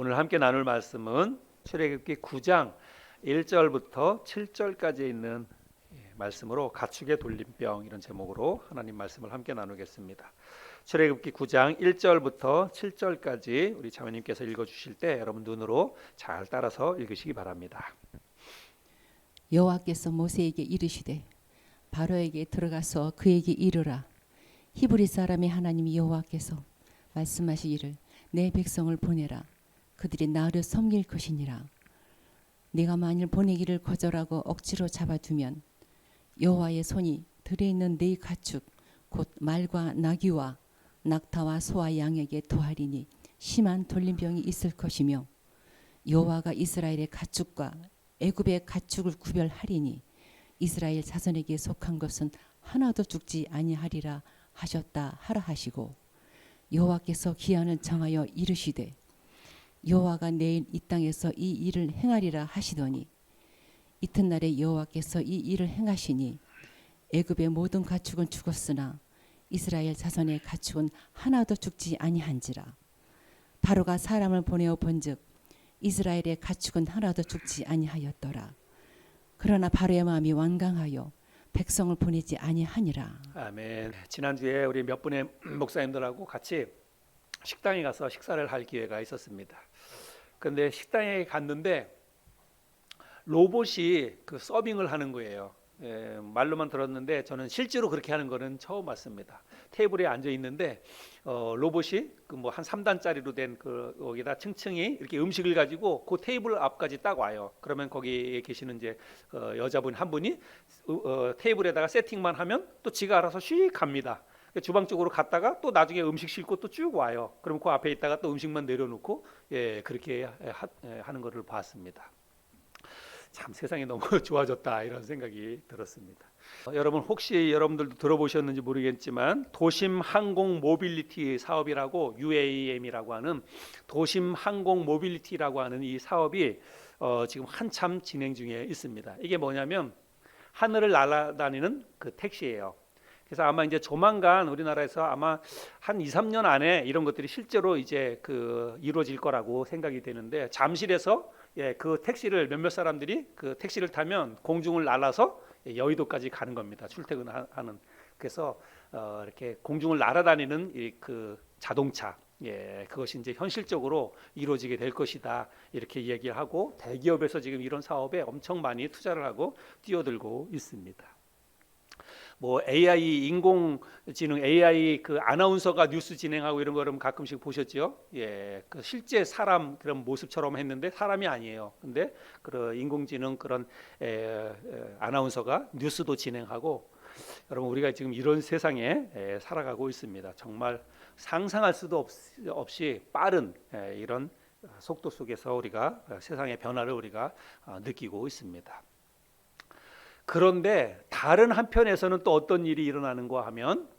오늘 함께 나눌 말씀은 출애굽기 9장 1절부터 7절까지 있는 말씀으로 가축의 돌림병, 이런 제목으로 하나님 말씀을 함께 나누겠습니다. 출애굽기 9장 1절부터 7절까지 우리 자매님께서 읽어주실 때 여러분 눈으로 잘 따라서 읽으시기 바랍니다. 여호와께서 모세에게 이르시되 바로에게 들어가서 그에게 이르라. 히브리 사람의 하나님 여호와께서 말씀하시기를 내 백성을 보내라. 그들이 나를 섬길 것이니라. 내가 만일 보내기를 거절하고 억지로 잡아두면 여호와의 손이 들에 있는 네 가축 곧 말과 나귀와 낙타와 소와 양에게 도하리니 심한 돌림병이 있을 것이며 여호와가 이스라엘의 가축과 애굽의 가축을 구별하리니 이스라엘 자손에게 속한 것은 하나도 죽지 아니하리라 하셨다 하라 하시고, 여호와께서 기한을 정하여 이르시되 여호와가 내일 이 땅에서 이 일을 행하리라 하시더니 이튿날에 여호와께서 이 일을 행하시니 애굽의 모든 가축은 죽었으나 이스라엘 자손의 가축은 하나도 죽지 아니한지라. 바로가 사람을 보내어 본즉 이스라엘의 가축은 하나도 죽지 아니하였더라. 그러나 바로의 마음이 완강하여 백성을 보내지 아니하니라. 아멘. 지난주에 우리 몇 분의 목사님들하고 같이 식당에 가서 식사를 할 기회가 있었습니다. 그런데 식당에 갔는데 로봇이 그 서빙을 하는 거예요. 말로만 들었는데 저는 실제로 그렇게 하는 거는 처음 봤습니다. 테이블에 앉아 있는데 로봇이 그 뭐 한 3단짜리로 된 그 거기다 층층이 이렇게 음식을 가지고 그 테이블 앞까지 딱 와요. 그러면 거기에 계시는 이제 여자분 한 분이 테이블에다가 세팅만 하면 또 지가 알아서 씩 갑니다. 주방 쪽으로 갔다가 또 나중에 음식 싣고 또 쭉 와요. 그럼 그 앞에 있다가 또 음식만 내려놓고 그렇게 하는 것을 봤습니다. 참 세상이 너무 좋아졌다, 이런 생각이 들었습니다. 여러분 혹시 여러분들도 들어보셨는지 모르겠지만 도심 항공 모빌리티 사업이라고 UAM이라고 하는 도심 항공 모빌리티라고 하는 이 사업이 지금 한참 진행 중에 있습니다. 이게 뭐냐면 하늘을 날아다니는 그 택시예요. 그래서 아마 이제 조만간 우리나라에서 아마 한 2, 3년 안에 이런 것들이 실제로 이제 그 이루어질 거라고 생각이 되는데, 잠실에서 그 택시를 몇몇 사람들이 그 택시를 타면 공중을 날아서 여의도까지 가는 겁니다. 출퇴근하는. 그래서 이렇게 공중을 날아다니는 그 자동차, 그것이 이제 현실적으로 이루어지게 될 것이다, 이렇게 얘기를 하고 대기업에서 지금 이런 사업에 엄청 많이 투자를 하고 뛰어들고 있습니다. 뭐 AI 인공지능 AI 그 아나운서가 뉴스 진행하고 이런 거를 가끔씩 보셨죠? 그 실제 사람 그런 모습처럼 했는데 사람이 아니에요. 근데 그 인공지능 그런 아나운서가 뉴스도 진행하고, 여러분 우리가 지금 이런 세상에 살아가고 있습니다. 정말 상상할 수도 없이 빠른 이런 속도 속에서 우리가 세상의 변화를 우리가 느끼고 있습니다. 그런데 다른 한편에서는 또 어떤 일이 일어나는가 하면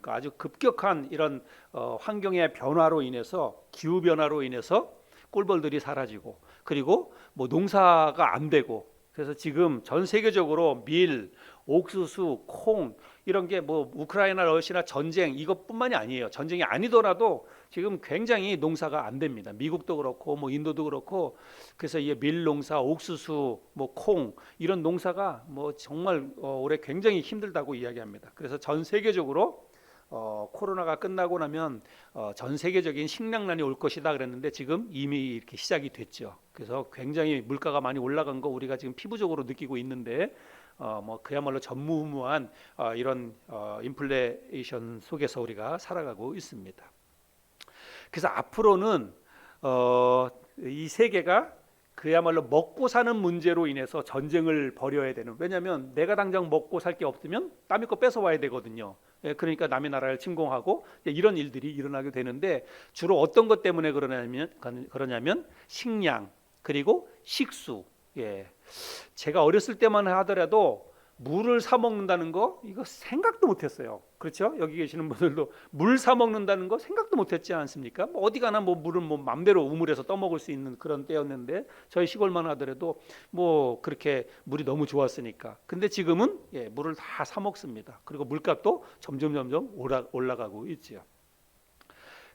아주 급격한 이런 환경의 변화로 인해서, 기후 변화로 인해서 꿀벌들이 사라지고, 그리고 뭐 농사가 안 되고, 그래서 지금 전 세계적으로 밀, 옥수수, 콩 이런 게 뭐 우크라이나 러시아 전쟁 이것뿐만이 아니에요. 전쟁이 아니더라도 지금 굉장히 농사가 안 됩니다. 미국도 그렇고 뭐 인도도 그렇고. 그래서 이 밀 농사, 옥수수, 뭐 콩 이런 농사가 뭐 정말 올해 굉장히 힘들다고 이야기합니다. 그래서 전 세계적으로 코로나가 끝나고 나면 전 세계적인 식량난이 올 것이다 그랬는데 지금 이미 이렇게 시작이 됐죠. 그래서 굉장히 물가가 많이 올라간 거 우리가 지금 피부적으로 느끼고 있는데 뭐 그야말로 전무후무한 이런 인플레이션 속에서 우리가 살아가고 있습니다. 그래서 앞으로는 이 세계가 그야말로 먹고 사는 문제로 인해서 전쟁을 벌여야 되는, 왜냐하면 내가 당장 먹고 살 게 없으면 남의 거 뺏어와야 되거든요. 그러니까 남의 나라를 침공하고 이런 일들이 일어나게 되는데, 주로 어떤 것 때문에 그러냐면 식량 그리고 식수. 제가 어렸을 때만 하더라도 물을 사 먹는다는 거 이거 생각도 못했어요. 그렇죠? 여기 계시는 분들도 물 사 먹는다는 거 생각도 못했지 않습니까? 뭐 어디 가나 뭐 물은 뭐 맘대로 우물에서 떠먹을 수 있는 그런 때였는데, 저희 시골만 하더라도 뭐 그렇게 물이 너무 좋았으니까. 근데 지금은 물을 다 사 먹습니다. 그리고 물값도 점점 올라가고 있지요.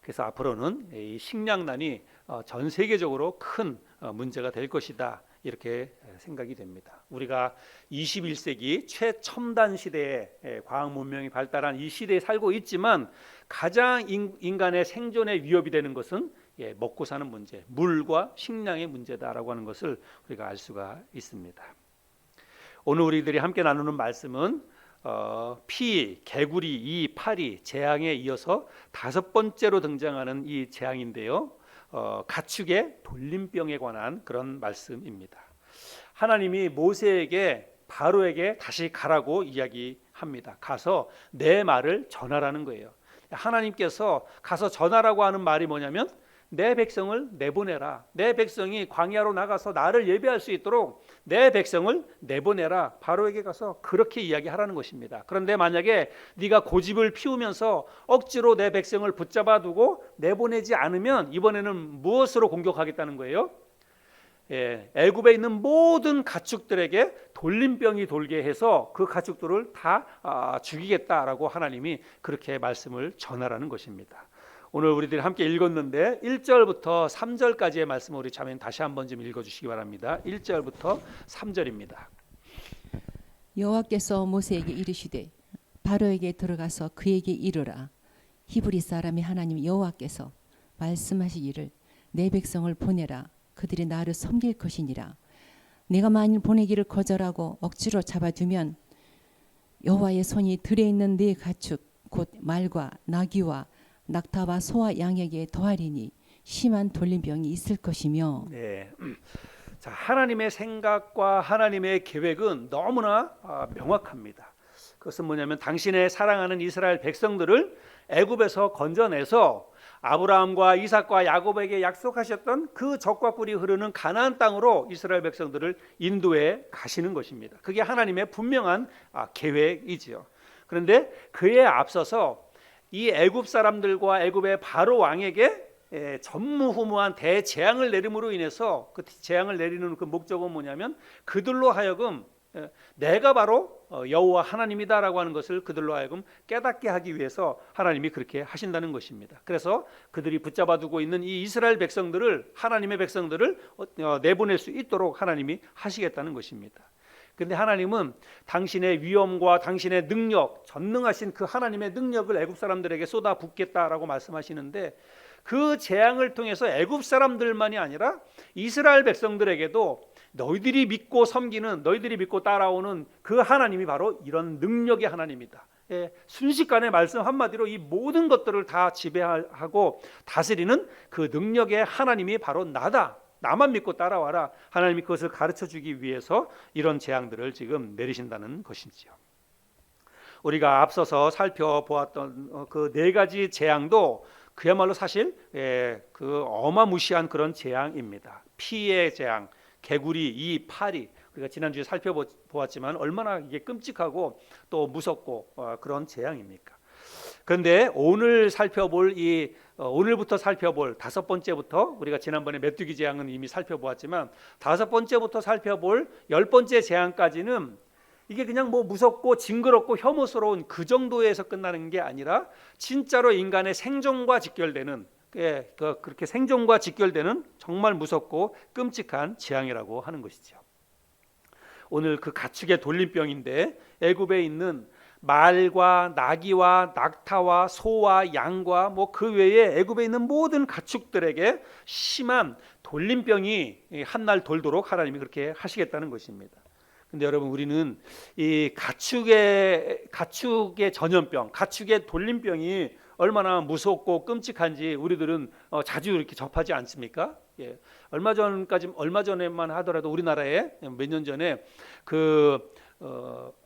그래서 앞으로는 이 식량난이 전 세계적으로 큰 문제가 될 것이다. 이렇게 생각이 됩니다. 우리가 21세기 최첨단 시대에 과학 문명이 발달한 이 시대에 살고 있지만 가장 인간의 생존에 위협이 되는 것은 먹고 사는 문제, 물과 식량의 문제다라고 하는 것을 우리가 알 수가 있습니다. 오늘 우리들이 함께 나누는 말씀은 피, 개구리, 이, 파리, 재앙에 이어서 다섯 번째로 등장하는 이 재앙인데요. 가축의 돌림병에 관한 그런 말씀입니다. 하나님이 모세에게 바로에게 다시 가라고 이야기합니다. 가서 내 말을 전하라는 거예요. 하나님께서 가서 전하라고 하는 말이 뭐냐면 내 백성을 내보내라. 내 백성이 광야로 나가서 나를 예배할 수 있도록 내 백성을 내보내라. 바로에게 가서 그렇게 이야기하라는 것입니다. 그런데 만약에 네가 고집을 피우면서 억지로 내 백성을 붙잡아 두고 내보내지 않으면 이번에는 무엇으로 공격하겠다는 거예요? 애굽에 있는 모든 가축들에게 돌림병이 돌게 해서 그 가축들을 다 죽이겠다라고 하나님이 그렇게 말씀을 전하라는 것입니다. 오늘 우리들이 함께 읽었는데 1절부터 3절까지의 말씀을 우리 자매님 다시 한번 좀 읽어주시기 바랍니다. 1절부터 3절입니다. 여호와께서 모세에게 이르시되 바로에게 들어가서 그에게 이르라. 히브리 사람의 하나님 여호와께서 말씀하시기를 내 백성을 보내라. 그들이 나를 섬길 것이니라. 내가 만일 보내기를 거절하고 억지로 잡아두면 여호와의 손이 들에 있는 네 가축 곧 말과 나귀와 낙타와 소와 양에게 더하리니 심한 돌림병이 있을 것이며. 네. 자, 하나님의 생각과 하나님의 계획은 너무나 명확합니다. 그것은 뭐냐면 당신의 사랑하는 이스라엘 백성들을 애굽에서 건져내서 아브라함과 이삭과 야곱에게 약속하셨던 그 젖과 꿀이 흐르는 가나안 땅으로 이스라엘 백성들을 인도해 가시는 것입니다. 그게 하나님의 분명한 계획이지요. 그런데 그에 앞서서 이 애굽 사람들과 애굽의 바로 왕에게 전무후무한 대재앙을 내림으로 인해서 그 재앙을 내리는 그 목적은 뭐냐면 그들로 하여금 내가 바로 여호와 하나님이다라고 하는 것을 그들로 하여금 깨닫게 하기 위해서 하나님이 그렇게 하신다는 것입니다. 그래서 그들이 붙잡아 두고 있는 이 이스라엘 백성들을 하나님의 백성들을 내보낼 수 있도록 하나님이 하시겠다는 것입니다. 그런데 하나님은 당신의 위엄과 당신의 능력, 전능하신 그 하나님의 능력을 애굽 사람들에게 쏟아붓겠다라고 말씀하시는데 그 재앙을 통해서 애굽 사람들만이 아니라 이스라엘 백성들에게도 너희들이 믿고 섬기는, 너희들이 믿고 따라오는 그 하나님이 바로 이런 능력의 하나님이다. 순식간에 말씀 한마디로 이 모든 것들을 다 지배하고 다스리는 그 능력의 하나님이 바로 나다. 나만 믿고 따라와라. 하나님이 그것을 가르쳐주기 위해서 이런 재앙들을 지금 내리신다는 것이지요. 우리가 앞서서 살펴보았던 그 네 가지 재앙도 그야말로 사실 그 어마무시한 그런 재앙입니다. 피의 재앙, 개구리, 이, 파리. 우리가 지난주에 살펴보았지만 얼마나 이게 끔찍하고 또 무섭고 그런 재앙입니까? 그런데 오늘부터 살펴볼 다섯 번째부터 우리가 지난번에 메뚜기 재앙은 이미 살펴보았지만 다섯 번째부터 살펴볼 열 번째 재앙까지는 이게 그냥 뭐 무섭고 징그럽고 혐오스러운 그 정도에서 끝나는 게 아니라 진짜로 인간의 생존과 직결되는 그렇게 생존과 직결되는 정말 무섭고 끔찍한 재앙이라고 하는 것이죠. 오늘 그 가축의 돌림병인데 애굽에 있는 말과 나귀와 낙타와 소와 양과 뭐 그 외에 애굽에 있는 모든 가축들에게 심한 돌림병이 한날 돌도록 하나님이 그렇게 하시겠다는 것입니다. 근데 여러분 우리는 이 가축의 전염병, 가축의 돌림병이 얼마나 무섭고 끔찍한지 우리들은 자주 이렇게 접하지 않습니까? 얼마 전에만 하더라도 우리나라에 몇 년 전에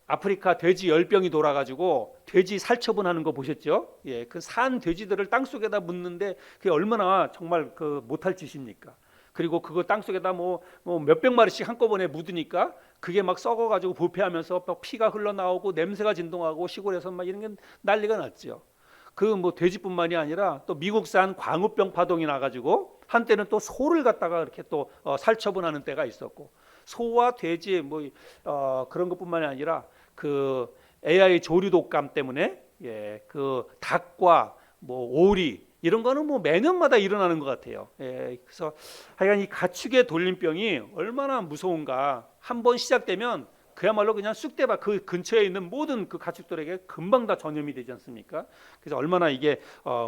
아프리카 돼지 열병이 돌아가지고 돼지 살처분하는 거 보셨죠? 그 산 돼지들을 땅 속에다 묻는데 그게 얼마나 정말 못할 짓입니까? 그리고 그거 땅 속에다 뭐 몇백 마리씩 한꺼번에 묻으니까 그게 막 썩어가지고 부패하면서 피가 흘러나오고 냄새가 진동하고 시골에서 막 이런 게 난리가 났죠. 돼지뿐만이 아니라 또 미국산 광우병 파동이 나가지고 한때는 또 소를 갖다가 이렇게 또 살처분하는 때가 있었고 소와 돼지 그런 것뿐만이 아니라 그 AI 조류 독감 때문에 그 닭과 오리 이런 거는 뭐 매년마다 일어나는 것 같아요. 그래서 하여간 이 가축의 돌림병이 얼마나 무서운가. 한번 시작되면 그야말로 그냥 쑥대밭 그 근처에 있는 모든 그 가축들에게 금방 다 전염이 되지 않습니까? 그래서 얼마나 이게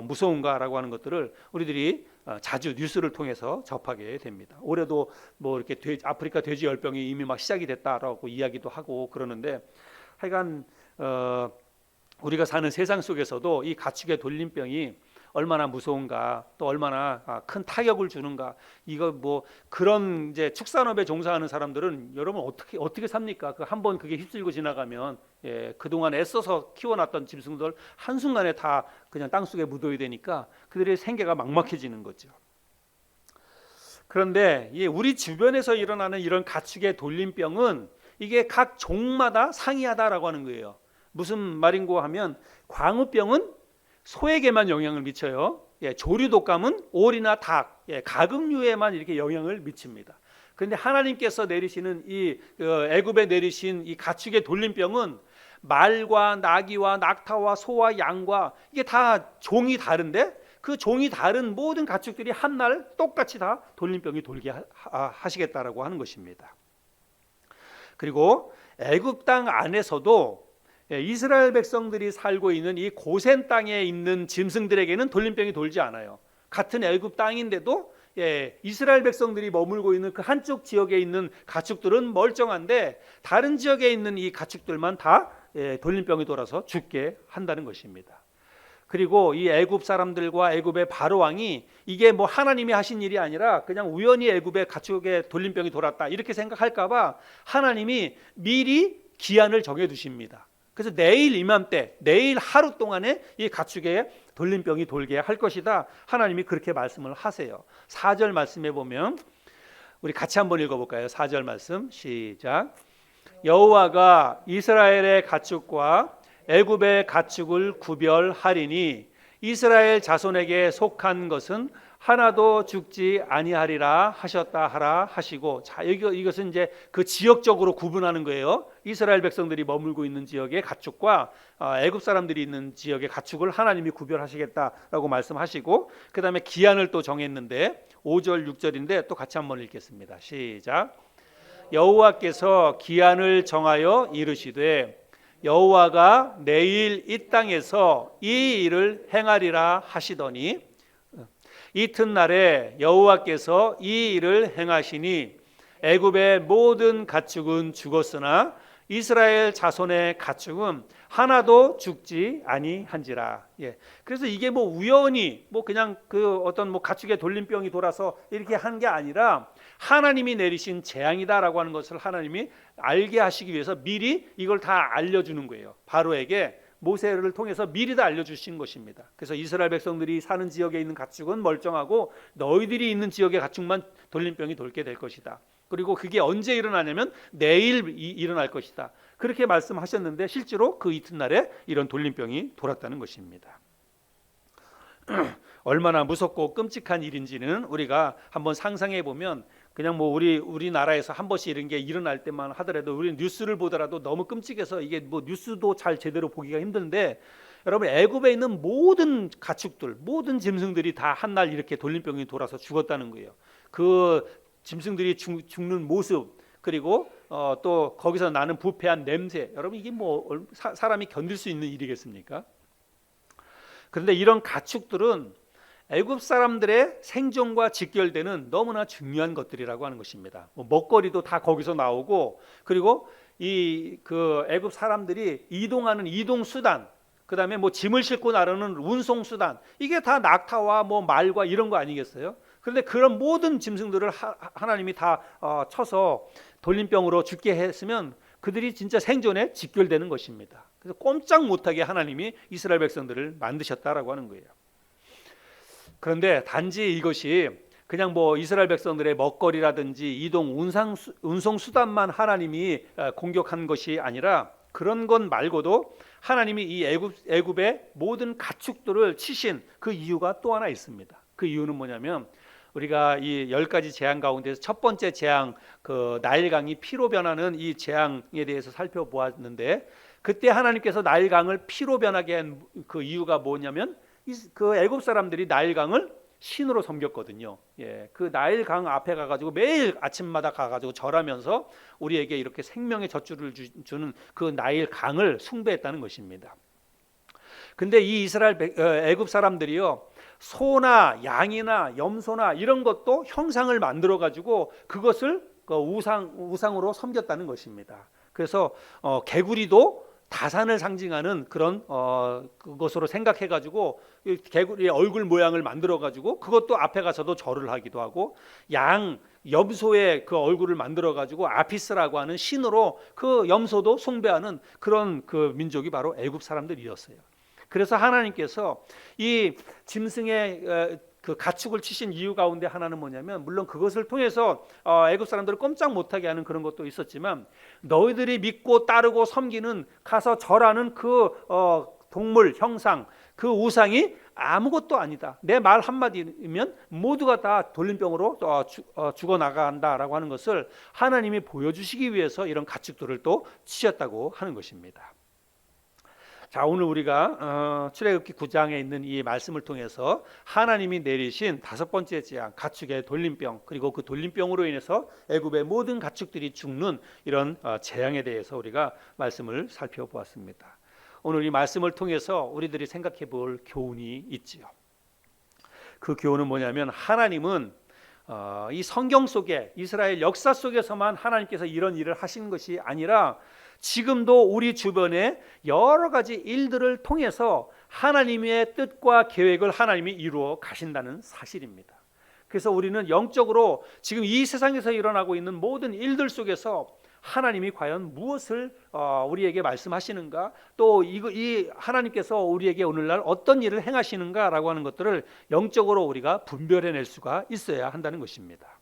무서운가라고 하는 것들을 우리들이 자주 뉴스를 통해서 접하게 됩니다. 올해도 뭐 이렇게 아프리카 돼지 열병이 이미 막 시작이 됐다라고 이야기도 하고 그러는데 하여간 우리가 사는 세상 속에서도 이 가축의 돌림병이 얼마나 무서운가, 또 얼마나 큰 타격을 주는가. 이거 뭐 그런 이제 축산업에 종사하는 사람들은 여러분 어떻게 삽니까? 그 한번 그게 휩쓸고 지나가면 그동안 애써서 키워놨던 짐승들 한순간에 다 그냥 땅속에 묻어야 되니까 그들의 생계가 막막해지는 거죠. 그런데 우리 주변에서 일어나는 이런 가축의 돌림병은 이게 각 종마다 상이하다라고 하는 거예요. 무슨 말인고 하면 광우병은 소에게만 영향을 미쳐요. 조류독감은 오리나 닭, 가금류에만 이렇게 영향을 미칩니다. 그런데 하나님께서 내리시는 이 애굽에 내리신 이 가축의 돌림병은 말과 나귀와 낙타와 소와 양과 이게 다 종이 다른데 그 종이 다른 모든 가축들이 한 날 똑같이 다 돌림병이 돌게 하시겠다라고 하는 것입니다. 그리고 애굽 땅 안에서도 이스라엘 백성들이 살고 있는 이 고센 땅에 있는 짐승들에게는 돌림병이 돌지 않아요. 같은 애굽 땅인데도 이스라엘 백성들이 머물고 있는 그 한쪽 지역에 있는 가축들은 멀쩡한데 다른 지역에 있는 이 가축들만 다 돌림병이 돌아서 죽게 한다는 것입니다. 그리고 이 애굽 사람들과 애굽의 바로 왕이 이게 뭐 하나님이 하신 일이 아니라 그냥 우연히 애굽의 가축에 돌림병이 돌았다 이렇게 생각할까 봐 하나님이 미리 기한을 정해 두십니다. 그래서 내일 이맘때 내일 하루 동안에 이 가축에 돌림병이 돌게 할 것이다. 하나님이 그렇게 말씀을 하세요. 4절 말씀에 보면 우리 같이 한번 읽어볼까요? 4절 말씀 시작. 여호와가 이스라엘의 가축과 애굽의 가축을 구별하리니 이스라엘 자손에게 속한 것은 하나도 죽지 아니하리라 하셨다 하라 하시고, 자 이것은 이제 그 지역적으로 구분하는 거예요. 이스라엘 백성들이 머물고 있는 지역의 가축과 애굽 사람들이 있는 지역의 가축을 하나님이 구별하시겠다라고 말씀하시고, 그 다음에 기한을 또 정했는데 5절 6절인데 또 같이 한번 읽겠습니다. 시작. 여호와께서 기한을 정하여 이르시되 여호와가 내일 이 땅에서 이 일을 행하리라 하시더니 이튿날에 여호와께서 이 일을 행하시니 애굽의 모든 가축은 죽었으나 이스라엘 자손의 가축은 하나도 죽지 아니한지라. 그래서 이게 뭐 우연히 뭐 그냥 그 어떤 뭐 가축의 돌림병이 돌아서 이렇게 한 게 아니라 하나님이 내리신 재앙이다라고 하는 것을 하나님이 알게 하시기 위해서 미리 이걸 다 알려주는 거예요. 바로에게 모세를 통해서 미리 다 알려주신 것입니다. 그래서 이스라엘 백성들이 사는 지역에 있는 가축은 멀쩡하고 너희들이 있는 지역의 가축만 돌림병이 돌게 될 것이다. 그리고 그게 언제 일어나냐면 내일 일어날 것이다. 그렇게 말씀하셨는데 실제로 그 이튿날에 이런 돌림병이 돌았다는 것입니다. 얼마나 무섭고 끔찍한 일인지는 우리가 한번 상상해 보면 그냥 뭐 우리나라에서 한 번씩 이런 게 일어날 때만 하더라도 우리 뉴스를 보더라도 너무 끔찍해서 이게 뭐 뉴스도 잘 제대로 보기가 힘든데, 여러분 애굽에 있는 모든 가축들, 모든 짐승들이 다 한 날 이렇게 돌림병이 돌아서 죽었다는 거예요. 그 짐승들이 죽는 모습, 그리고 또 거기서 나는 부패한 냄새, 여러분 이게 뭐 사람이 견딜 수 있는 일이겠습니까? 그런데 이런 가축들은 애굽 사람들의 생존과 직결되는 너무나 중요한 것들이라고 하는 것입니다. 뭐 먹거리도 다 거기서 나오고, 그리고 그 애굽 사람들이 이동하는 이동 수단, 그다음에 뭐 짐을 싣고 나르는 운송 수단, 이게 다 낙타와 뭐 말과 이런 거 아니겠어요? 그런데 그런 모든 짐승들을 하나님이 다 쳐서 돌림병으로 죽게 했으면 그들이 진짜 생존에 직결되는 것입니다. 그래서 꼼짝 못하게 하나님이 이스라엘 백성들을 만드셨다라고 하는 거예요. 그런데 단지 이것이 그냥 뭐 이스라엘 백성들의 먹거리라든지 이동 운송 수단만 하나님이 공격한 것이 아니라 그런 것 말고도 하나님이 이 애굽의 모든 가축들을 치신 그 이유가 또 하나 있습니다. 그 이유는 뭐냐면 우리가 이 10가지 재앙 가운데서 첫 번째 재앙, 그 나일강이 피로 변하는 이 재앙에 대해서 살펴보았는데, 그때 하나님께서 나일강을 피로 변하게 한 그 이유가 뭐냐면 그 애굽 사람들이 나일강을 신으로 섬겼거든요. 예, 그 나일강 앞에 가가지고 매일 아침마다 가가지고 절하면서 우리에게 이렇게 생명의 젖줄을 주는 그 나일강을 숭배했다는 것입니다. 근데 이 애굽 사람들이요, 소나 양이나 염소나 이런 것도 형상을 만들어 가지고 그것을 그 우상으로 섬겼다는 것입니다. 그래서 개구리도 다산을 상징하는 그런 그것으로 생각해 가지고 개구리의 얼굴 모양을 만들어 가지고 그것도 앞에 가서도 절을 하기도 하고, 염소의 그 얼굴을 만들어 가지고 아피스라고 하는 신으로 그 염소도 숭배하는 그런 그 민족이 바로 애굽 사람들이었어요. 그래서 하나님께서 이 짐승의 그 가축을 치신 이유 가운데 하나는 뭐냐면, 물론 그것을 통해서 애굽 사람들을 꼼짝 못하게 하는 그런 것도 있었지만, 너희들이 믿고 따르고 섬기는, 가서 절하는 그 동물 형상, 그 우상이 아무것도 아니다, 내 말 한마디면 모두가 다 돌림병으로 죽어나간다라고 하는 것을 하나님이 보여주시기 위해서 이런 가축들을 또 치셨다고 하는 것입니다. 자, 오늘 우리가 출애굽기 9장에 있는 이 말씀을 통해서 하나님이 내리신 5번째 재앙, 가축의 돌림병, 그리고 그 돌림병으로 인해서 애굽의 모든 가축들이 죽는 이런 재앙에 대해서 우리가 말씀을 살펴보았습니다. 오늘 이 말씀을 통해서 우리들이 생각해 볼 교훈이 있지요. 그 교훈은 뭐냐면, 하나님은 이 성경 속에, 이스라엘 역사 속에서만 하나님께서 이런 일을 하신 것이 아니라 지금도 우리 주변에 여러 가지 일들을 통해서 하나님의 뜻과 계획을 하나님이 이루어 가신다는 사실입니다. 그래서 우리는 영적으로 지금 이 세상에서 일어나고 있는 모든 일들 속에서 하나님이 과연 무엇을 우리에게 말씀하시는가, 또 이 하나님께서 우리에게 오늘날 어떤 일을 행하시는가라고 하는 것들을 영적으로 우리가 분별해낼 수가 있어야 한다는 것입니다.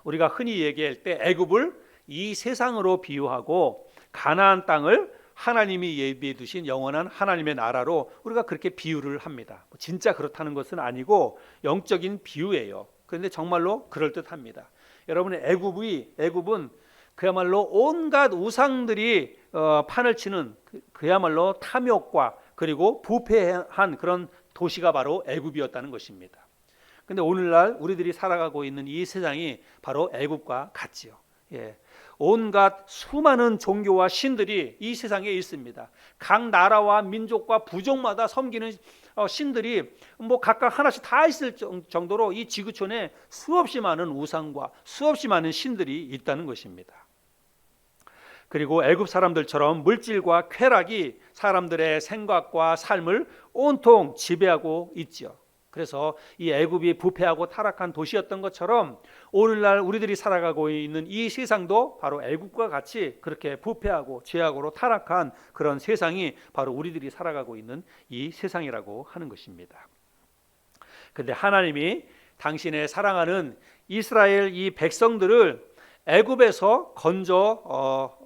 우리가 흔히 얘기할 때 애굽을 이 세상으로 비유하고 가나안 땅을 하나님이 예비해 두신 영원한 하나님의 나라로 우리가 그렇게 비유를 합니다. 진짜 그렇다는 것은 아니고 영적인 비유예요. 그런데 정말로 그럴듯합니다. 여러분, 애굽은 그야말로 온갖 우상들이 판을 치는 그야말로 탐욕과 그리고 부패한 그런 도시가 바로 애굽이었다는 것입니다. 그런데 오늘날 우리들이 살아가고 있는 이 세상이 바로 애굽과 같지요. 예. 온갖 수많은 종교와 신들이 이 세상에 있습니다. 각 나라와 민족과 부족마다 섬기는 신들이 뭐 각각 하나씩 다 있을 정도로 이 지구촌에 수없이 많은 우상과 수없이 많은 신들이 있다는 것입니다. 그리고 애굽 사람들처럼 물질과 쾌락이 사람들의 생각과 삶을 온통 지배하고 있지요. 그래서 이 애굽이 부패하고 타락한 도시였던 것처럼 오늘날 우리들이 살아가고 있는 이 세상도 바로 애굽과 같이 그렇게 부패하고 죄악으로 타락한 그런 세상이 바로 우리들이 살아가고 있는 이 세상이라고 하는 것입니다. 그런데 하나님이 당신의 사랑하는 이스라엘 이 백성들을 애굽에서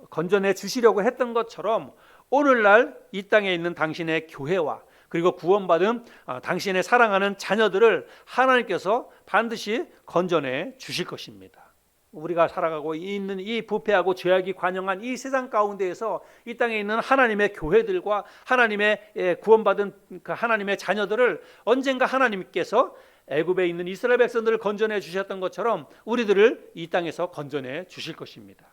건져내 주시려고 했던 것처럼 오늘날 이 땅에 있는 당신의 교회와 그리고 구원받은 당신의 사랑하는 자녀들을 하나님께서 반드시 건져내 주실 것입니다. 우리가 살아가고 있는 이 부패하고 죄악이 관영한 이 세상 가운데에서 이 땅에 있는 하나님의 교회들과 하나님의 구원받은 그 하나님의 자녀들을 언젠가 하나님께서 애굽에 있는 이스라엘 백성들을 건져내 주셨던 것처럼 우리들을 이 땅에서 건져내 주실 것입니다.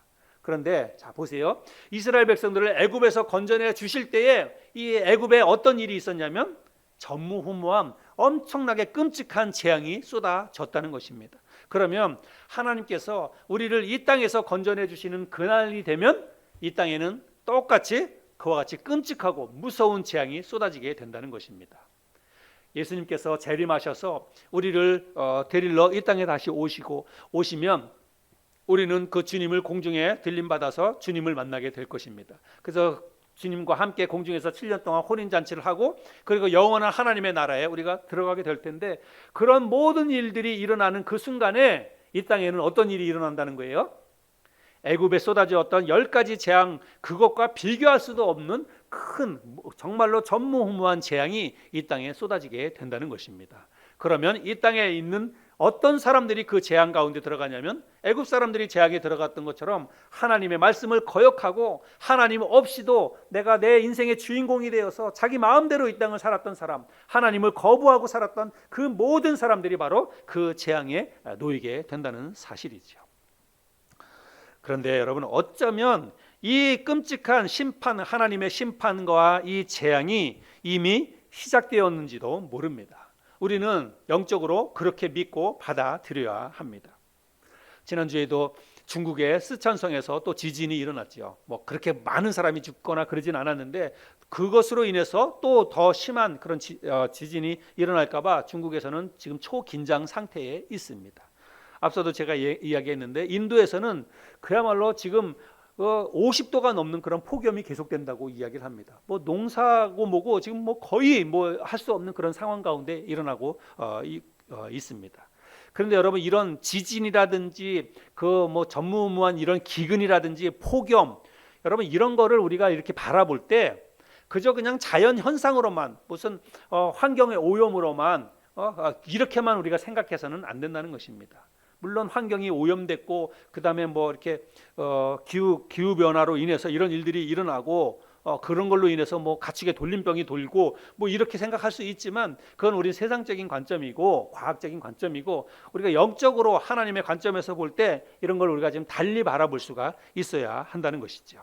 그런데 자 보세요. 이스라엘 백성들을 애굽에서 건져내 주실 때에 이 애굽에 어떤 일이 있었냐면 전무후무한 엄청나게 끔찍한 재앙이 쏟아졌다는 것입니다. 그러면 하나님께서 우리를 이 땅에서 건져내 주시는 그날이 되면 이 땅에는 똑같이 그와 같이 끔찍하고 무서운 재앙이 쏟아지게 된다는 것입니다. 예수님께서 재림하셔서 우리를 데리러 이 땅에 다시 오시면 우리는 그 주님을 공중에 들림받아서 주님을 만나게 될 것입니다. 그래서 주님과 함께 공중에서 7년 동안 혼인잔치를 하고 그리고 영원한 하나님의 나라에 우리가 들어가게 될 텐데, 그런 모든 일들이 일어나는 그 순간에 이 땅에는 어떤 일이 일어난다는 거예요? 애굽에 쏟아졌던 10가지 재앙, 그것과 비교할 수도 없는 큰 정말로 전무후무한 재앙이 이 땅에 쏟아지게 된다는 것입니다. 그러면 이 땅에 있는 어떤 사람들이 그 재앙 가운데 들어가냐면 애굽 사람들이 재앙에 들어갔던 것처럼 하나님의 말씀을 거역하고 하나님 없이도 내가 내 인생의 주인공이 되어서 자기 마음대로 이 땅을 살았던 사람, 하나님을 거부하고 살았던 그 모든 사람들이 바로 그 재앙에 놓이게 된다는 사실이죠. 그런데 여러분, 어쩌면 이 끔찍한 심판, 하나님의 심판과 이 재앙이 이미 시작되었는지도 모릅니다. 우리는 영적으로 그렇게 믿고 받아들여야 합니다. 지난주에도 중국의 쓰촨성에서 또 지진이 일어났죠. 뭐 그렇게 많은 사람이 죽거나 그러진 않았는데 그것으로 인해서 또 더 심한 그런 지진이 일어날까 봐 중국에서는 지금 초긴장 상태에 있습니다. 앞서도 제가 이야기했는데 인도에서는 그야말로 지금 50도가 넘는 그런 폭염이 계속된다고 이야기를 합니다. 뭐 농사고 뭐고 지금 뭐 거의 뭐 할 수 없는 그런 상황 가운데 일어나고 있습니다. 그런데 여러분, 이런 지진이라든지 그 뭐 전무후무한 이런 기근이라든지 폭염, 여러분 이런 거를 우리가 이렇게 바라볼 때 그저 그냥 자연 현상으로만, 무슨 환경의 오염으로만 이렇게만 우리가 생각해서는 안 된다는 것입니다. 물론 환경이 오염됐고 그다음에 뭐 이렇게 기후 변화로 인해서 이런 일들이 일어나고 그런 걸로 인해서 뭐 가축의 돌림병이 돌고 뭐 이렇게 생각할 수 있지만 그건 우리 세상적인 관점이고 과학적인 관점이고 우리가 영적으로 하나님의 관점에서 볼 때 이런 걸 우리가 지금 달리 바라볼 수가 있어야 한다는 것이죠.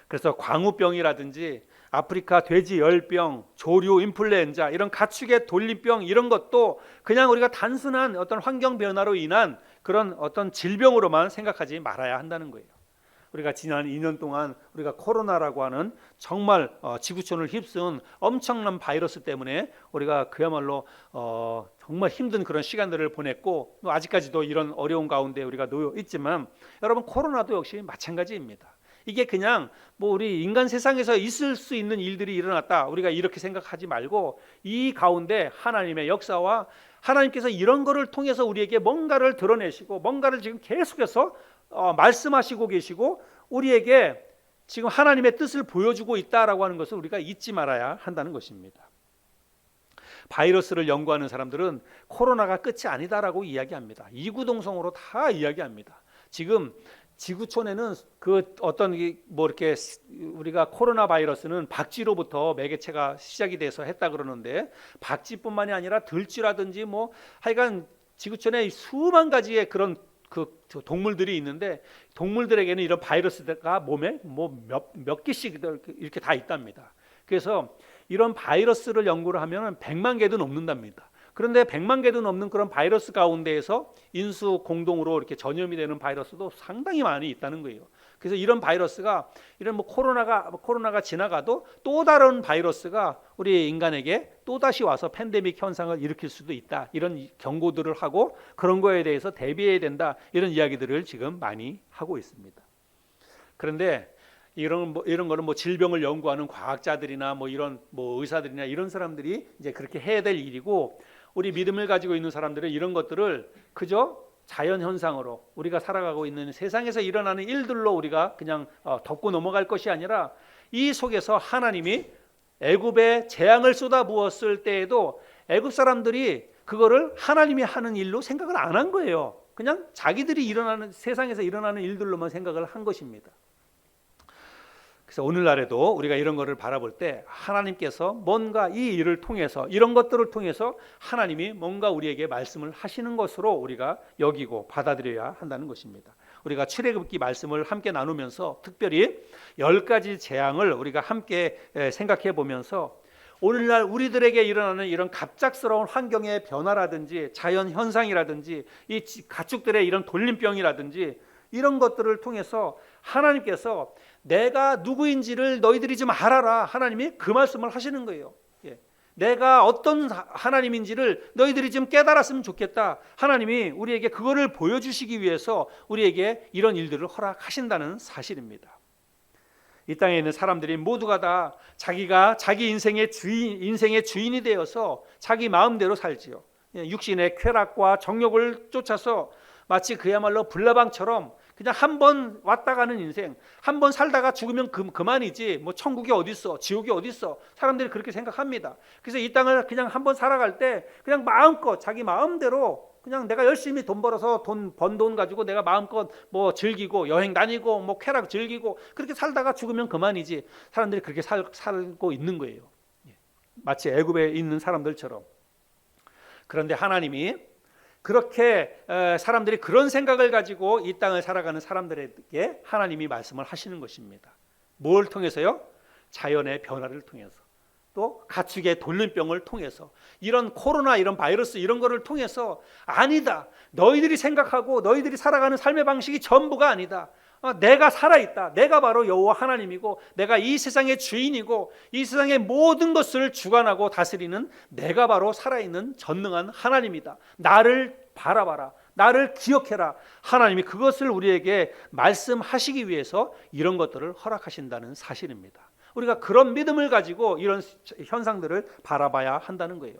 그래서 광우병이라든지 아프리카 돼지열병, 조류 인플루엔자, 이런 가축의 돌림병, 이런 것도 그냥 우리가 단순한 어떤 환경 변화로 인한 그런 어떤 질병으로만 생각하지 말아야 한다는 거예요. 우리가 지난 2년 동안 우리가 코로나라고 하는 정말 지구촌을 휩쓴 엄청난 바이러스 때문에 우리가 그야말로 정말 힘든 그런 시간들을 보냈고 아직까지도 이런 어려운 가운데 우리가 놓여 있지만 여러분, 코로나도 역시 마찬가지입니다. 이게 그냥 뭐 우리 인간 세상에서 있을 수 있는 일들이 일어났다, 우리가 이렇게 생각하지 말고 이 가운데 하나님의 역사와 하나님께서 이런 거를 통해서 우리에게 뭔가를 드러내시고 뭔가를 지금 계속해서 말씀하시고 계시고 우리에게 지금 하나님의 뜻을 보여주고 있다라고 하는 것을 우리가 잊지 말아야 한다는 것입니다. 바이러스를 연구하는 사람들은 코로나가 끝이 아니다라고 이야기합니다. 이구동성으로 다 이야기합니다. 지금 지구촌에는 그 어떤 뭐 이렇게 우리가 코로나 바이러스는 박쥐로부터 매개체가 시작이 돼서 했다 그러는데 박쥐뿐만이 아니라 들쥐라든지 뭐 하여간 지구촌에 수만 가지의 그런 그 동물들이 있는데 동물들에게는 이런 바이러스가 몸에 뭐 몇 개씩 이렇게 다 있답니다. 그래서 이런 바이러스를 연구를 하면 100만 개도 넘는답니다. 그런데 100만 개도 넘는 그런 바이러스 가운데에서 인수 공동으로 이렇게 전염이 되는 바이러스도 상당히 많이 있다는 거예요. 그래서 이런 바이러스가 이런 뭐 코로나가 지나가도 또 다른 바이러스가 우리 인간에게 또 다시 와서 팬데믹 현상을 일으킬 수도 있다, 이런 경고들을 하고 그런 거에 대해서 대비해야 된다, 이런 이야기들을 지금 많이 하고 있습니다. 그런데 이런 거는 뭐 질병을 연구하는 과학자들이나 뭐 이런 뭐 의사들이나 이런 사람들이 이제 그렇게 해야 될 일이고, 우리 믿음을 가지고 있는 사람들은 이런 것들을 그저 자연 현상으로 우리가 살아가고 있는 세상에서 일어나는 일들로 우리가 그냥 덮고 넘어갈 것이 아니라 이 속에서 하나님이 애굽에 재앙을 쏟아부었을 때에도 애굽 사람들이 그거를 하나님이 하는 일로 생각을 안 한 거예요. 그냥 자기들이 일어나는 세상에서 일어나는 일들로만 생각을 한 것입니다. 그래서 오늘날에도 우리가 이런 것을 바라볼 때 하나님께서 뭔가 이 일을 통해서, 이런 것들을 통해서 하나님이 뭔가 우리에게 말씀을 하시는 것으로 우리가 여기고 받아들여야 한다는 것입니다. 우리가 출애굽기 말씀을 함께 나누면서 특별히 10가지 재앙을 우리가 함께 생각해 보면서 오늘날 우리들에게 일어나는 이런 갑작스러운 환경의 변화라든지 자연 현상이라든지 이 가축들의 이런 돌림병이라든지 이런 것들을 통해서 하나님께서 내가 누구인지를 너희들이 좀 알아라, 하나님이 그 말씀을 하시는 거예요. 내가 어떤 하나님인지를 너희들이 좀 깨달았으면 좋겠다, 하나님이 우리에게 그거를 보여주시기 위해서 우리에게 이런 일들을 허락하신다는 사실입니다. 이 땅에 있는 사람들이 모두가 다 자기가 자기 인생의 주인이 되어서 자기 마음대로 살지요. 육신의 쾌락과 정욕을 쫓아서 마치 그야말로 불나방처럼 그냥 한 번 왔다 가는 인생, 한 번 살다가 죽으면 그만이지 뭐 천국이 어디 있어, 지옥이 어디 있어. 사람들이 그렇게 생각합니다. 그래서 이 땅을 그냥 한 번 살아갈 때 그냥 마음껏 자기 마음대로 그냥 내가 열심히 돈 벌어서 번 돈 가지고 내가 마음껏 뭐 즐기고 여행 다니고 뭐 쾌락 즐기고 그렇게 살다가 죽으면 그만이지. 사람들이 그렇게 살고 있는 거예요. 마치 애굽에 있는 사람들처럼. 그런데 하나님이 그렇게 사람들이 그런 생각을 가지고 이 땅을 살아가는 사람들에게 하나님이 말씀을 하시는 것입니다. 뭘 통해서요? 자연의 변화를 통해서, 또 가축의 돌림병을 통해서, 이런 코로나 이런 바이러스 이런 거를 통해서 아니다. 너희들이 생각하고 너희들이 살아가는 삶의 방식이 전부가 아니다. 내가 살아있다. 내가 바로 여호와 하나님이고 내가 이 세상의 주인이고 이 세상의 모든 것을 주관하고 다스리는 내가 바로 살아있는 전능한 하나님이다. 나를 바라봐라. 나를 기억해라. 하나님이 그것을 우리에게 말씀하시기 위해서 이런 것들을 허락하신다는 사실입니다. 우리가 그런 믿음을 가지고 이런 현상들을 바라봐야 한다는 거예요.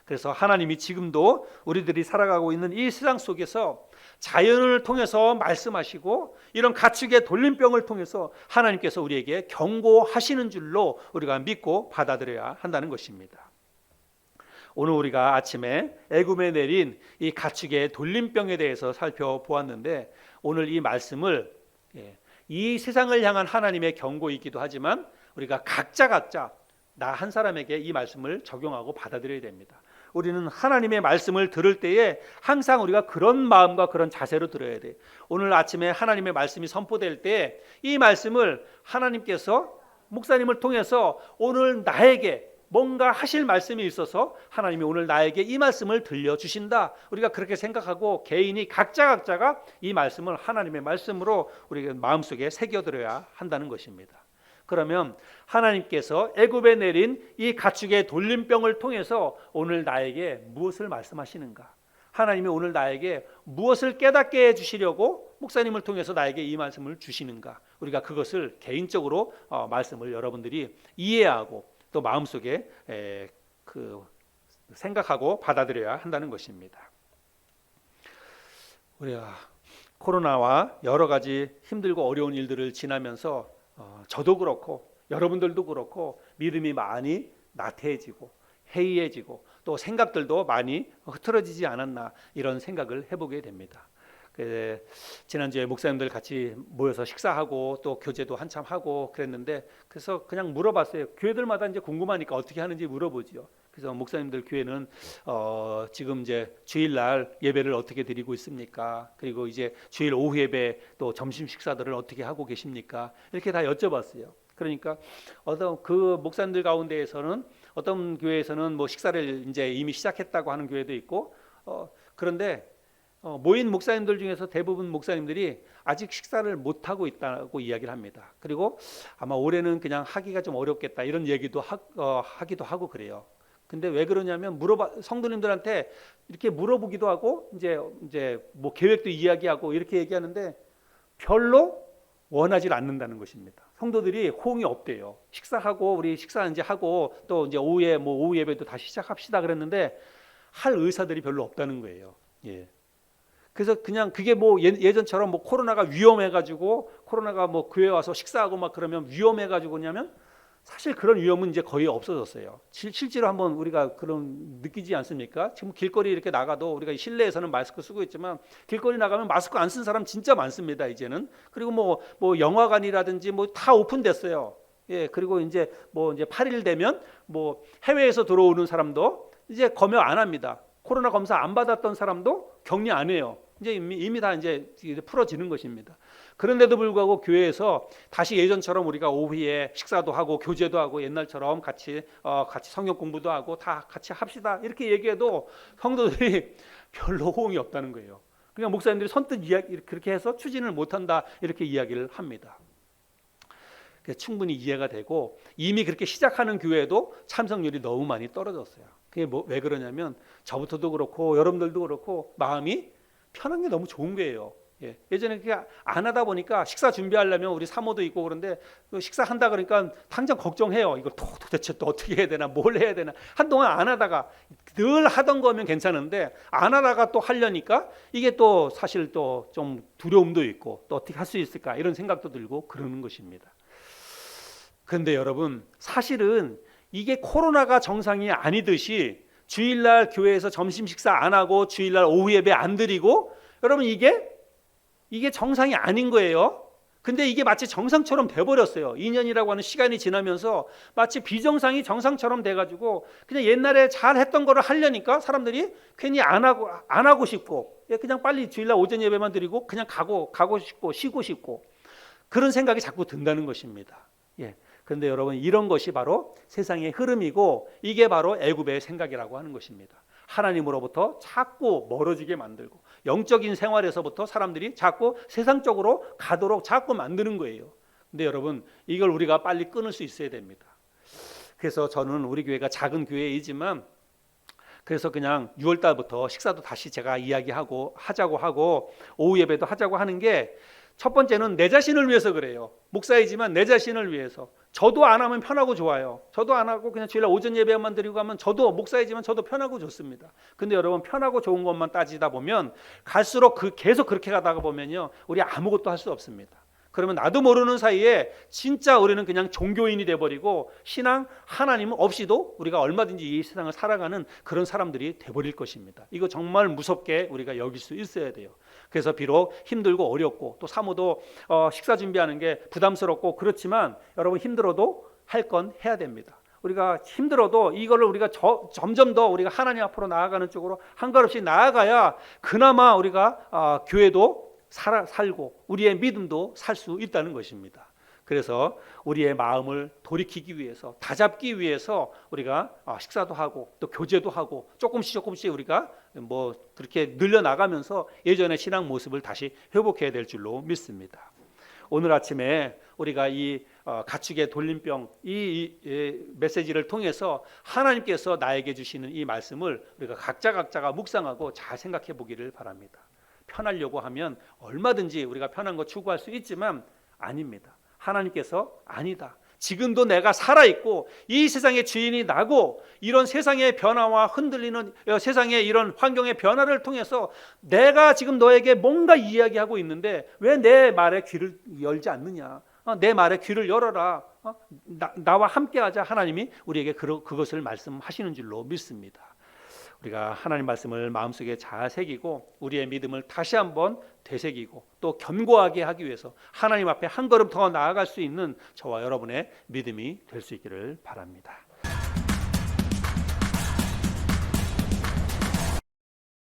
그래서 하나님이 지금도 우리들이 살아가고 있는 이 세상 속에서 자연을 통해서 말씀하시고 이런 가축의 돌림병을 통해서 하나님께서 우리에게 경고하시는 줄로 우리가 믿고 받아들여야 한다는 것입니다. 오늘 우리가 아침에 애굽에 내린 이 가축의 돌림병에 대해서 살펴보았는데, 오늘 이 말씀을 이 세상을 향한 하나님의 경고이기도 하지만 우리가 각자 나 한 사람에게 이 말씀을 적용하고 받아들여야 됩니다. 우리는 하나님의 말씀을 들을 때에 항상 우리가 그런 마음과 그런 자세로 들어야 돼. 오늘 아침에 하나님의 말씀이 선포될 때 이 말씀을 하나님께서 목사님을 통해서 오늘 나에게 뭔가 하실 말씀이 있어서 하나님이 오늘 나에게 이 말씀을 들려주신다. 우리가 그렇게 생각하고 개인이 각자가 이 말씀을 하나님의 말씀으로 우리가 마음속에 새겨들어야 한다는 것입니다. 그러면 하나님께서 애굽에 내린 이 가축의 돌림병을 통해서 오늘 나에게 무엇을 말씀하시는가? 하나님이 오늘 나에게 무엇을 깨닫게 해주시려고 목사님을 통해서 나에게 이 말씀을 주시는가? 우리가 그것을 개인적으로 말씀을 여러분들이 이해하고 또 마음속에 생각하고 받아들여야 한다는 것입니다. 우리가 코로나와 여러 가지 힘들고 어려운 일들을 지나면서 저도 그렇고 여러분들도 그렇고 믿음이 많이 나태해지고 해이해지고 또 생각들도 많이 흐트러지지 않았나, 이런 생각을 해보게 됩니다. 지난주에 목사님들 같이 모여서 식사하고 또 교제도 한참 하고 그랬는데, 그래서 그냥 물어봤어요. 교회들마다 이제 궁금하니까 어떻게 하는지 물어보지요. 그래서 목사님들 교회는 지금 이제 주일날 예배를 어떻게 드리고 있습니까? 그리고 이제 주일 오후 예배 또 점심 식사들을 어떻게 하고 계십니까? 이렇게 다 여쭤봤어요. 그러니까 어떤 그 목사님들 가운데에서는 어떤 교회에서는 뭐 식사를 이제 이미 시작했다고 하는 교회도 있고, 그런데 모인 목사님들 중에서 대부분 목사님들이 아직 식사를 못 하고 있다고 이야기를 합니다. 그리고 아마 올해는 그냥 하기가 좀 어렵겠다 이런 얘기도 하기도 하고 그래요. 근데 왜 그러냐면 성도님들한테 이렇게 물어보기도 하고 이제 뭐 계획도 이야기하고 이렇게 얘기하는데 별로 원하지 않는다는 것입니다. 성도들이 호응이 없대요. 식사하고 우리 식사 이제 하고 또 이제 오후에 뭐 오후 예배도 다시 시작합시다 그랬는데 할 의사들이 별로 없다는 거예요. 예. 그래서 그냥 그게 뭐 예전처럼 뭐 코로나가 위험해가지고 코로나가 뭐 교회 와서 식사하고 막 그러면 위험해가지고 그러냐면 사실 그런 위험은 이제 거의 없어졌어요. 실제로 한번 우리가 그런 느끼지 않습니까? 지금 길거리 이렇게 나가도 우리가 실내에서는 마스크 쓰고 있지만 길거리 나가면 마스크 안 쓴 사람 진짜 많습니다. 이제는. 그리고 뭐 영화관이라든지 뭐 다 오픈됐어요. 예, 그리고 이제 8일 되면 뭐 해외에서 들어오는 사람도 이제 검역 안 합니다. 코로나 검사 안 받았던 사람도 격리 안 해요. 이제 이미 다 이제 풀어지는 것입니다. 그런데도 불구하고 교회에서 다시 예전처럼 우리가 오후에 식사도 하고 교제도 하고 옛날처럼 같이 성경 공부도 하고 다 같이 합시다 이렇게 얘기해도 성도들이 별로 호응이 없다는 거예요. 그러니까 목사님들이 선뜻 그렇게 해서 추진을 못한다 이렇게 이야기를 합니다. 충분히 이해가 되고 이미 그렇게 시작하는 교회도 참석률이 너무 많이 떨어졌어요. 그게 왜 그러냐면 저부터도 그렇고 여러분들도 그렇고 마음이 편한 게 너무 좋은 거예요. 예. 예전에 그게 안 하다 보니까 식사 준비하려면 우리 사모도 있고 그런데 그 식사한다 그러니까 당장 걱정해요. 이걸 도대체 또 어떻게 해야 되나, 뭘 해야 되나. 한동안 안 하다가 늘 하던 거면 괜찮은데 안 하다가 또 하려니까 이게 또 사실 또 좀 두려움도 있고 또 어떻게 할 수 있을까 이런 생각도 들고 그러는 것입니다. 그런데 여러분, 사실은 이게 코로나가 정상이 아니듯이 주일날 교회에서 점심 식사 안 하고 주일날 오후 예배 안 드리고, 여러분 이게 정상이 아닌 거예요. 근데 이게 마치 정상처럼 돼버렸어요. 2년이라고 하는 시간이 지나면서 마치 비정상이 정상처럼 돼가지고 그냥 옛날에 잘 했던 거를 하려니까 사람들이 괜히 안 하고 싶고, 그냥 빨리 주일날 오전 예배만 드리고 그냥 가고 싶고 쉬고 싶고 그런 생각이 자꾸 든다는 것입니다. 예. 그런데 여러분, 이런 것이 바로 세상의 흐름이고 이게 바로 애굽의 생각이라고 하는 것입니다. 하나님으로부터 자꾸 멀어지게 만들고 영적인 생활에서부터 사람들이 자꾸 세상적으로 가도록 자꾸 만드는 거예요. 근데 여러분, 이걸 우리가 빨리 끊을 수 있어야 됩니다. 그래서 저는 우리 교회가 작은 교회이지만 그래서 그냥 6월 달부터 식사도 다시 제가 하자고 하고 오후 예배도 하자고 하는 게, 첫 번째는 내 자신을 위해서 그래요. 목사이지만 내 자신을 위해서. 저도 안 하면 편하고 좋아요. 저도 안 하고 그냥 주일날 오전 예배만 드리고 하면 저도 목사이지만 저도 편하고 좋습니다. 근데 여러분, 편하고 좋은 것만 따지다 보면 갈수록 계속 그렇게 가다가 보면요, 우리 아무것도 할 수 없습니다. 그러면 나도 모르는 사이에 진짜 우리는 그냥 종교인이 돼버리고 신앙, 하나님 없이도 우리가 얼마든지 이 세상을 살아가는 그런 사람들이 돼버릴 것입니다. 이거 정말 무섭게 우리가 여길 수 있어야 돼요. 그래서 비록 힘들고 어렵고 또 사모도 식사 준비하는 게 부담스럽고 그렇지만 여러분, 힘들어도 할 건 해야 됩니다. 우리가 힘들어도 이거를 우리가 점점 더 우리가 하나님 앞으로 나아가는 쪽으로 한 걸음씩 나아가야 그나마 우리가 교회도 살고 우리의 믿음도 살 수 있다는 것입니다. 그래서 우리의 마음을 돌이키기 위해서, 다잡기 위해서 우리가 식사도 하고 또 교제도 하고 조금씩 우리가 뭐 그렇게 늘려나가면서 예전의 신앙 모습을 다시 회복해야 될 줄로 믿습니다. 오늘 아침에 우리가 이 가축의 돌림병 이 메시지를 통해서 하나님께서 나에게 주시는 이 말씀을 우리가 각자가 묵상하고 잘 생각해 보기를 바랍니다. 편하려고 하면 얼마든지 우리가 편한 거 추구할 수 있지만 아닙니다. 하나님께서 아니다. 지금도 내가 살아있고 이 세상의 주인이 나고 이런 세상의 변화와 흔들리는 세상의 이런 환경의 변화를 통해서 내가 지금 너에게 뭔가 이야기하고 있는데 왜 내 말에 귀를 열지 않느냐. 내 말에 귀를 열어라. 나와 함께하자. 하나님이 우리에게 그것을 말씀하시는 줄로 믿습니다. 우리가 하나님 말씀을 마음속에 잘 새기고 우리의 믿음을 다시 한번 되새기고 또 견고하게 하기 위해서 하나님 앞에 한 걸음 더 나아갈 수 있는 저와 여러분의 믿음이 될 수 있기를 바랍니다.